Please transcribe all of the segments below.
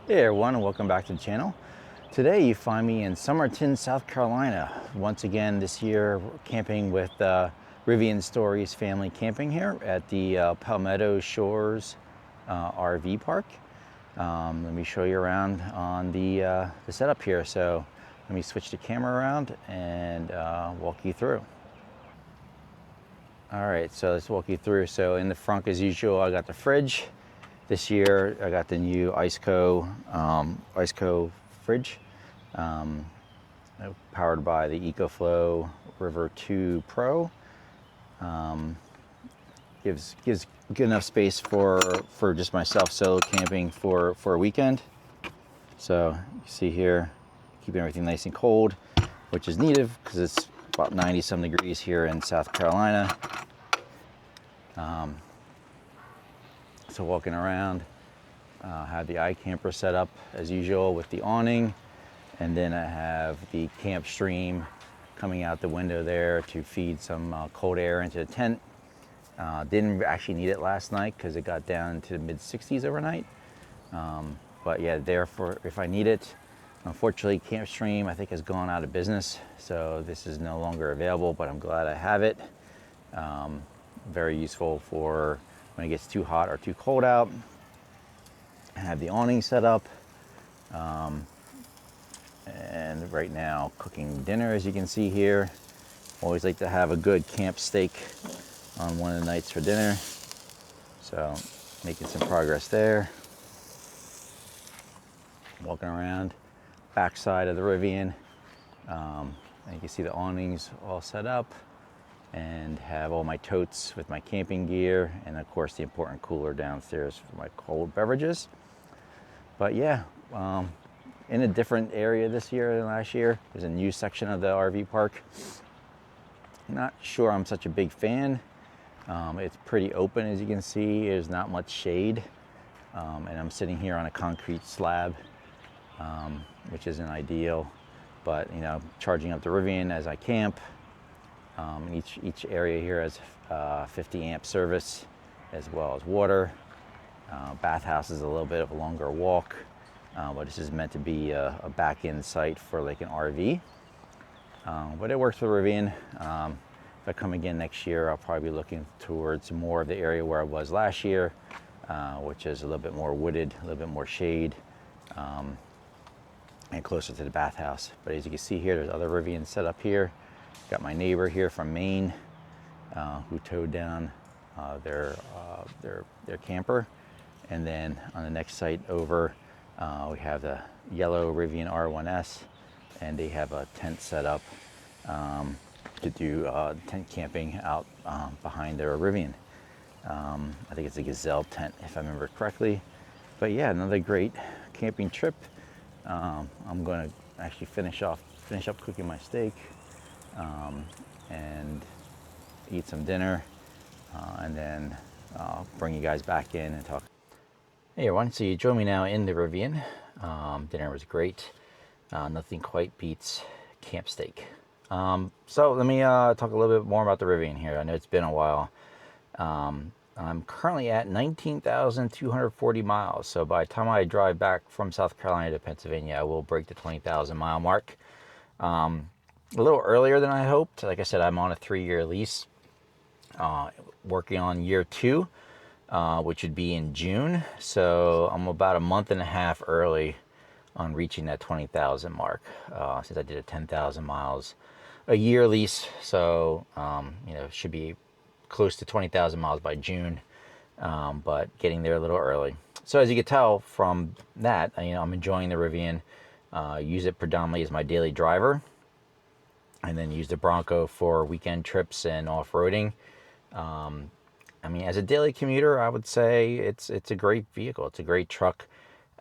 Hey everyone, and welcome back to the channel. Today you find me in Summerton, South Carolina. Once again this year, we're camping with Rivian Stories Family Camping here at the Palmetto Shores RV Park. Let me show you around on the setup here. So let me switch the camera around and walk you through. All right, so let's walk you through. So in the front, as usual, I got the fridge. This year, I got the new Iceco fridge, powered by the EcoFlow River 2 Pro. Gives good enough space for just myself solo camping for a weekend. So you see here, keeping everything nice and cold, which is needed because it's about 90-some degrees here in South Carolina. So walking around, have the iCamper set up as usual with the awning, and then I have the camp stream coming out the window there to feed some cold air into the tent. Didn't actually need it last night because it got down to the mid-60s overnight. But yeah, there for if I need it. Unfortunately, Camp Stream I think has gone out of business, so this is no longer available, but I'm glad I have it. Very useful for when it gets too hot or too cold out. I have the awning set up, and right now cooking dinner, as you can see here. Always like to have a good camp steak on one of the nights for dinner, so making some progress there. Walking around backside of the Rivian, and you can see the awnings all set up, and have all my totes with my camping gear, and of course the important cooler downstairs for my cold beverages. But yeah, in a different area this year than last year. There's a new section of the RV park. Not sure I'm such a big fan. It's pretty open, as you can see. There's not much shade, and I'm sitting here on a concrete slab, which isn't ideal, but you know, charging up the Rivian as I camp. Each area here has 50 amp service, as well as water. Bathhouse is a little bit of a longer walk, but this is meant to be a back-end site for like an RV. But it works for Rivian. If I come again next year, I'll probably be looking towards more of the area where I was last year, which is a little bit more wooded, a little bit more shade, and closer to the bathhouse. But as you can see here, there's other Rivians set up here. Got my neighbor here from Maine, who towed down their camper. And then on the next site over, we have the yellow Rivian R1T, and they have a tent set up to do tent camping out behind their Rivian. I think it's a Gazelle tent, if I remember correctly. But yeah, another great camping trip. I'm going to actually finish up cooking my steak, and eat some dinner, and then I'll bring you guys back in and talk. Hey everyone, so you join me now in the Rivian. Dinner was great. Nothing quite beats camp steak. So let me talk a little bit more about the Rivian here. I know it's been a while. I'm currently at 19,240 miles. So by the time I drive back from South Carolina to Pennsylvania, I will break the 20,000 mile mark. A little earlier than I hoped. Like I said, I'm on a 3-year lease, working on year 2. Which would be in June. So I'm about a month and a half early on reaching that 20,000 mark, since I did a 10,000 miles a year lease. So, you know, should be close to 20,000 miles by June, but getting there a little early. So as you can tell from that, you know, I'm enjoying the Rivian, use it predominantly as my daily driver, and then use the Bronco for weekend trips and off-roading. I mean, as a daily commuter, I would say it's a great vehicle. It's a great truck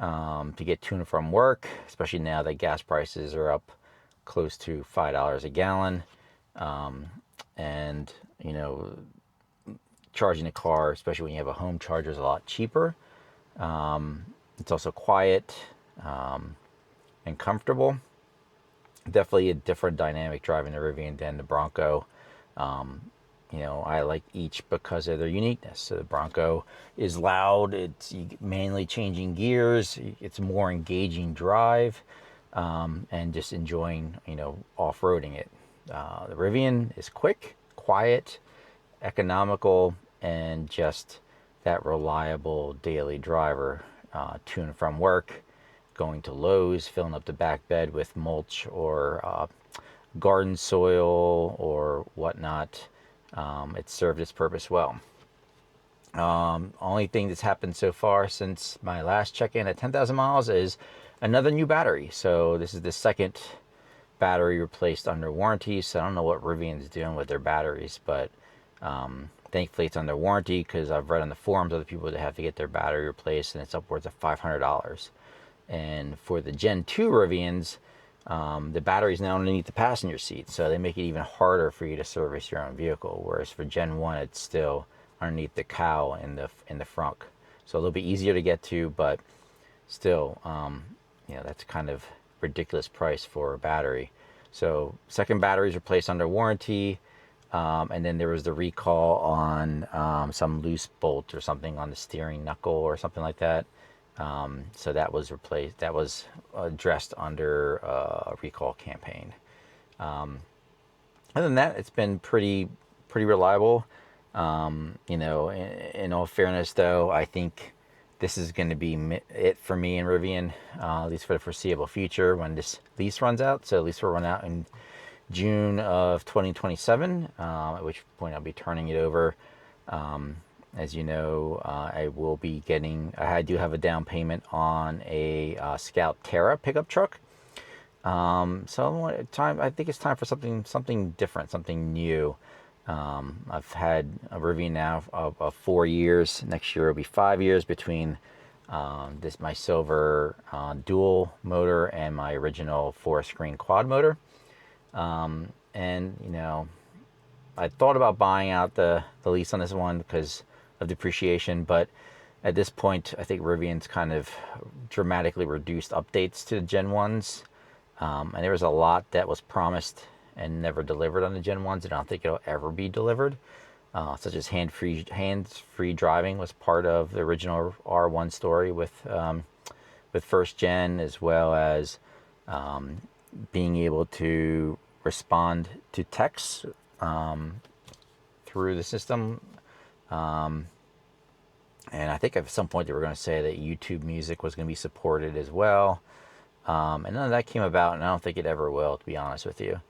to get to and from work, especially now that gas prices are up close to $5 a gallon. And, you know, charging a car, especially when you have a home charger, is a lot cheaper. It's also quiet and comfortable. Definitely a different dynamic driving the Rivian than the Bronco. You know, I like each because of their uniqueness. So the Bronco is loud, it's mainly changing gears, it's more engaging drive, and just enjoying, you know, off-roading it. The Rivian is quick, quiet, economical, and just that reliable daily driver, to and from work, going to Lowe's, filling up the back bed with mulch or garden soil or whatnot. It served its purpose well. Only thing that's happened so far since my last check-in at 10,000 miles is another new battery. So this is the second battery replaced under warranty. So I don't know what Rivian's doing with their batteries, but thankfully it's under warranty, because I've read on the forums other people that have to get their battery replaced, and it's upwards of $500. And for the Gen 2 Rivians, the battery's now underneath the passenger seat, so they make it even harder for you to service your own vehicle. Whereas for Gen 1, it's still underneath the cowl in the front, so a little bit easier to get to, but still, you know, that's kind of ridiculous price for a battery. So second batteries replaced under warranty, and then there was the recall on some loose bolt or something on the steering knuckle or something like that. So that was replaced. That was addressed under a recall campaign. Other than that, it's been pretty reliable. You know, in all fairness, though, I think this is going to be it for me and Rivian, at least for the foreseeable future, when this lease runs out. So at least we'll run out in June of 2027, at which point I'll be turning it over. As you know, I will be getting, I do have a down payment on a Scout Terra pickup truck. So I think it's time for something different, something new. I've had a Rivian now of 4 years. Next year will be 5 years between my silver dual motor and my original 4-screen quad motor. And you know, I thought about buying out the lease on this one because of depreciation, but at this point, I think Rivian's kind of dramatically reduced updates to the Gen 1s. And there was a lot that was promised and never delivered on the Gen 1s, and I don't think it'll ever be delivered. Such as hands-free driving was part of the original R1 story with first gen, as well as being able to respond to texts through the system. And I think at some point they were going to say that YouTube Music was going to be supported as well. And none of that came about, and I don't think it ever will, to be honest with you.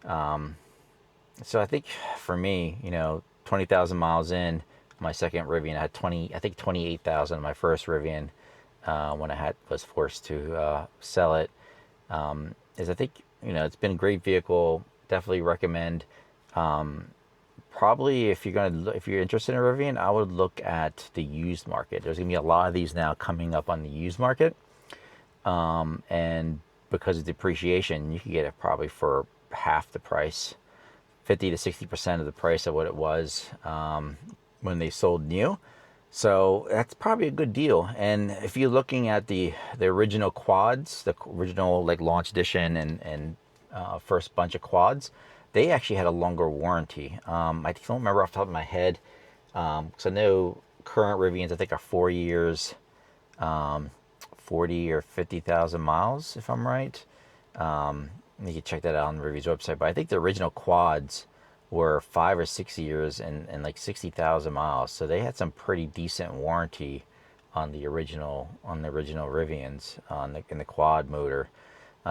So I think for me, you know, 20,000 miles in, my second Rivian, I had 28,000 my first Rivian, when I was forced to sell it. Is I think, you know, it's been a great vehicle. Definitely recommend. Probably if you're interested in a Rivian, I would look at the used market. There's gonna be a lot of these now coming up on the used market, and because of depreciation, you can get it probably for half the price, 50 to 60% of the price of what it was when they sold new. So that's probably a good deal. And if you're looking at the original quads, the original like launch edition and first bunch of quads, they actually had a longer warranty. I don't remember off the top of my head, because I know current Rivians, I think, are 4 years, 40 or 50,000 miles, if I'm right. You can check that out on the Rivian's website. But I think the original quads were 5 or 6 years and like 60,000 miles. So they had some pretty decent warranty on the original Rivians in the quad motor.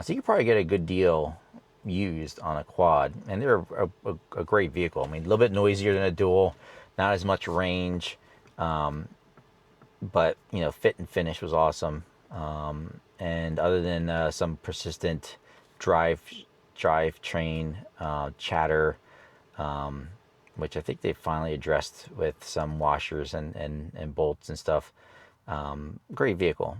So you could probably get a good deal used on a quad, and they're a great vehicle. I mean, a little bit noisier than a dual, not as much range, but you know, fit and finish was awesome. And other than some persistent drivetrain chatter, which I think they finally addressed with some washers and bolts and stuff. Great vehicle.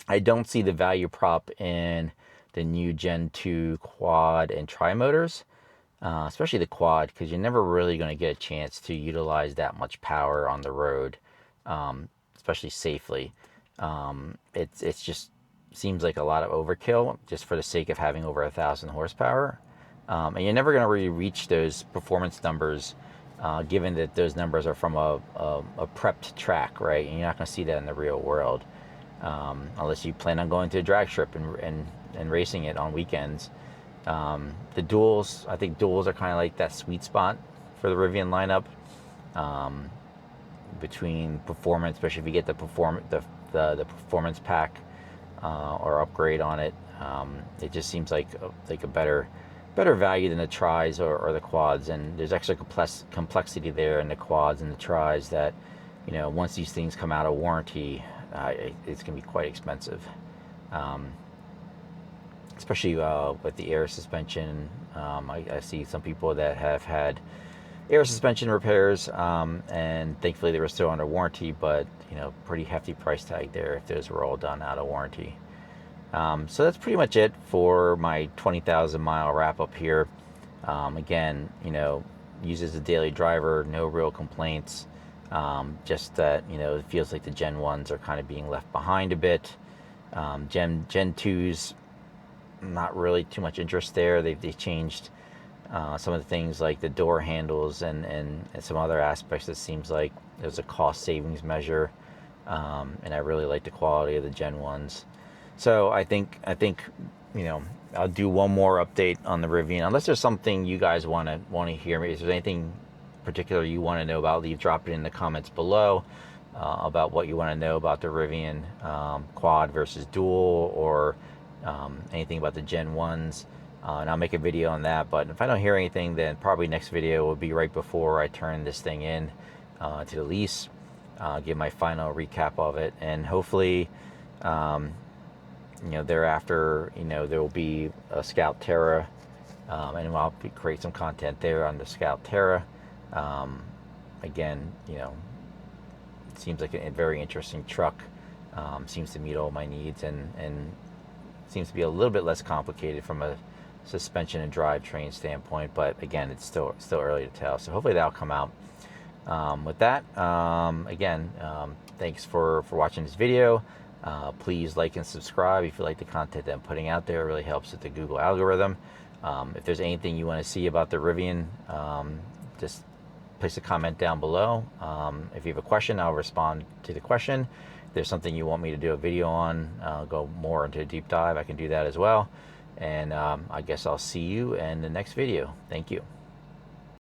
I don't see the value prop in the new Gen 2 quad and tri-motors, especially the quad, because you're never really going to get a chance to utilize that much power on the road, especially safely. It's just seems like a lot of overkill just for the sake of having over 1,000 horsepower. And you're never going to really reach those performance numbers, given that those numbers are from a prepped track, right? And you're not going to see that in the real world, unless you plan on going to a drag strip and racing it on weekends. The duals, I think duals are kind of like that sweet spot for the Rivian lineup, between performance, especially if you get the performance pack, or upgrade on it. It just seems like a better value than the tris or the quads. And there's extra complexity there in the quads and the tris that, once these things come out of warranty, it's going to be quite expensive. Especially with the air suspension. I see some people that have had air suspension repairs, and thankfully they were still under warranty, but pretty hefty price tag there if those were all done out of warranty. So that's pretty much it for my 20,000 mile wrap up here. Again, use as a daily driver, no real complaints. Just that it feels like the Gen 1s are kind of being left behind a bit. Gen 2s, not really too much interest there. They've changed some of the things like the door handles and some other aspects. That seems like there's a cost savings measure, and I really like the quality of the Gen 1s. So I think I'll do one more update on the Rivian, unless there's something you guys want to hear. If there's anything particular you want to know about, drop it in the comments below, about what you want to know about the Rivian quad versus dual, or anything about the Gen 1s, and I'll make a video on that. But if I don't hear anything, then probably next video will be right before I turn this thing in to the lease, give my final recap of it, and hopefully thereafter there will be a Scout Terra, and I'll create some content there on the Scout Terra. Again, it seems like a very interesting truck. Seems to meet all my needs, and seems to be a little bit less complicated from a suspension and drivetrain standpoint. But again, it's still early to tell. So hopefully that'll come out. With that, again, thanks for watching this video. Please like and subscribe if you like the content that I'm putting out there. It really helps with the Google algorithm. If there's anything you want to see about the Rivian, just place a comment down below. If you have a question, I'll respond to the question. If there's something you want me to do a video on, go more into a deep dive, I can do that as well. And I guess I'll see you in the next video. Thank you.